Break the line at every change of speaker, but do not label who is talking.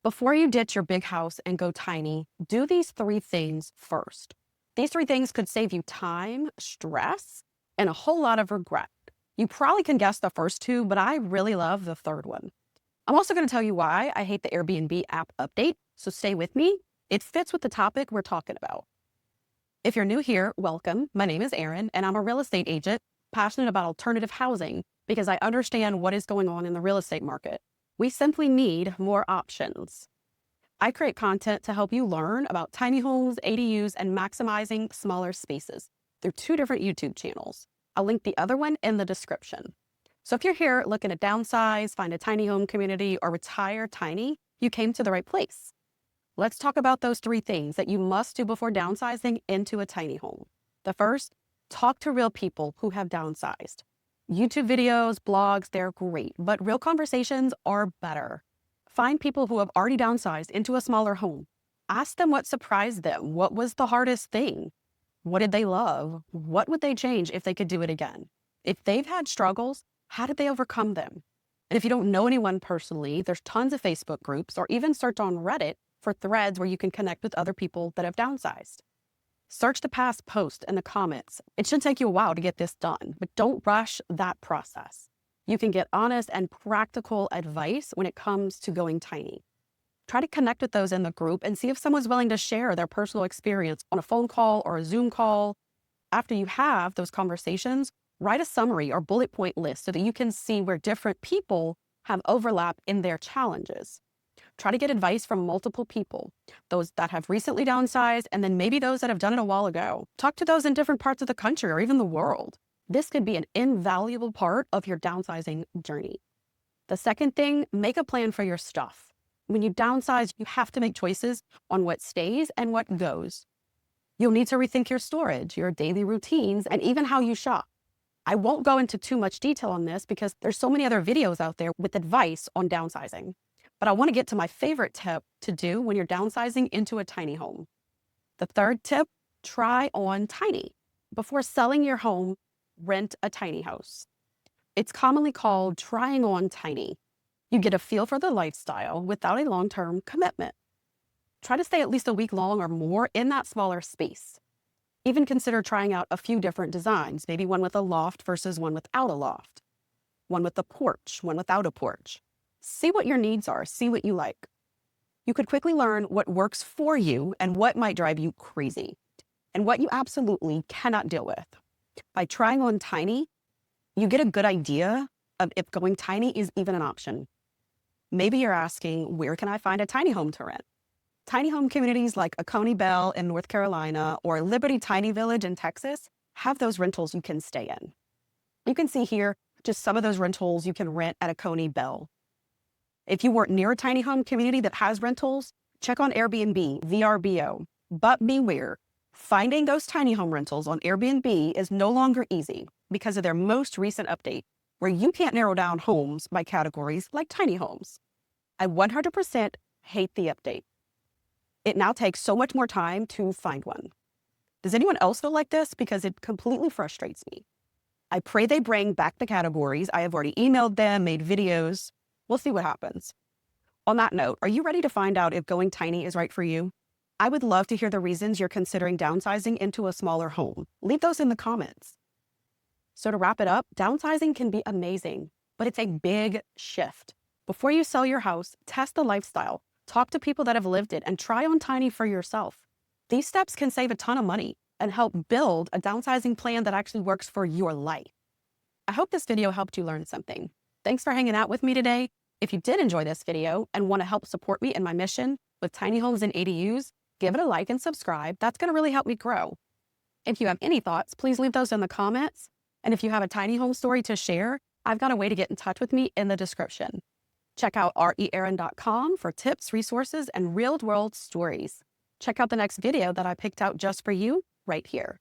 Before you ditch your big house and go tiny, do these three things first. These three things could save you time, stress, and a whole lot of regret. You probably can guess the first two, but I really love the third one. I'm also going to tell you why I hate the Airbnb app update, so stay with me. It fits with the topic we're talking about. If you're new here, welcome. My name is Erin, and I'm a real estate agent passionate about alternative housing because I understand what is going on in the real estate market. We simply need more options. I create content to help you learn about tiny homes, ADUs, and maximizing smaller spaces through two different YouTube channels. I'll link the other one in the description. So if you're here looking to downsize, find a tiny home community, or retire tiny, you came to the right place. Let's talk about those three things that you must do before downsizing into a tiny home. The first, talk to real people who have downsized. YouTube videos, blogs, they're great, but real conversations are better. Find people who have already downsized into a smaller home. Ask them what surprised them. What was the hardest thing? What did they love? What would they change if they could do it again? If they've had struggles, how did they overcome them? And if you don't know anyone personally, there's tons of Facebook groups or even search on Reddit for threads where you can connect with other people that have downsized. Search the past post in the comments. It should take you a while to get this done, but don't rush that process. You can get honest and practical advice when it comes to going tiny. Try to connect with those in the group and see if someone's willing to share their personal experience on a phone call or a Zoom call. After you have those conversations, write a summary or bullet point list so that you can see where different people have overlap in their challenges. Try to get advice from multiple people, those that have recently downsized, and then maybe those that have done it a while ago. Talk to those in different parts of the country or even the world. This could be an invaluable part of your downsizing journey. The second thing, make a plan for your stuff. When you downsize, you have to make choices on what stays and what goes. You'll need to rethink your storage, your daily routines, and even how you shop. I won't go into too much detail on this because there's so many other videos out there with advice on downsizing. But I want to get to my favorite tip to do when you're downsizing into a tiny home. The third tip, try on tiny. Before selling your home, rent a tiny house. It's commonly called trying on tiny. You get a feel for the lifestyle without a long-term commitment. Try to stay at least a week long or more in that smaller space. Even consider trying out a few different designs, maybe one with a loft versus one without a loft, one with a porch, one without a porch. See what your needs are, see what you like. You could quickly learn what works for you and what might drive you crazy, and what you absolutely cannot deal with. By trying on tiny, you get a good idea of if going tiny is even an option. Maybe you're asking, where can I find a tiny home to rent? Tiny home communities like Coney Bell in North Carolina or Liberty Tiny Village in Texas have those rentals you can stay in. You can see here just some of those rentals you can rent at Coney Bell. If you weren't near a tiny home community that has rentals, check on Airbnb, VRBO. But beware, finding those tiny home rentals on Airbnb is no longer easy because of their most recent update, where you can't narrow down homes by categories like tiny homes. I 100% hate the update. It now takes so much more time to find one. Does anyone else feel like this? Because it completely frustrates me. I pray they bring back the categories. I have already emailed them, made videos. We'll see what happens. On that note, are you ready to find out if going tiny is right for you? I would love to hear the reasons you're considering downsizing into a smaller home. Leave those in the comments. So to wrap it up, downsizing can be amazing, but it's a big shift. Before you sell your house, test the lifestyle, talk to people that have lived it, and try on tiny for yourself. These steps can save a ton of money and help build a downsizing plan that actually works for your life. I hope this video helped you learn something. Thanks for hanging out with me today. If you did enjoy this video and want to help support me in my mission with tiny homes and ADUs, give it a like and subscribe. That's going to really help me grow. If you have any thoughts, please leave those in the comments. And if you have a tiny home story to share, I've got a way to get in touch with me in the description. Check out reerin.com for tips, resources, and real-world stories. Check out the next video that I picked out just for you right here.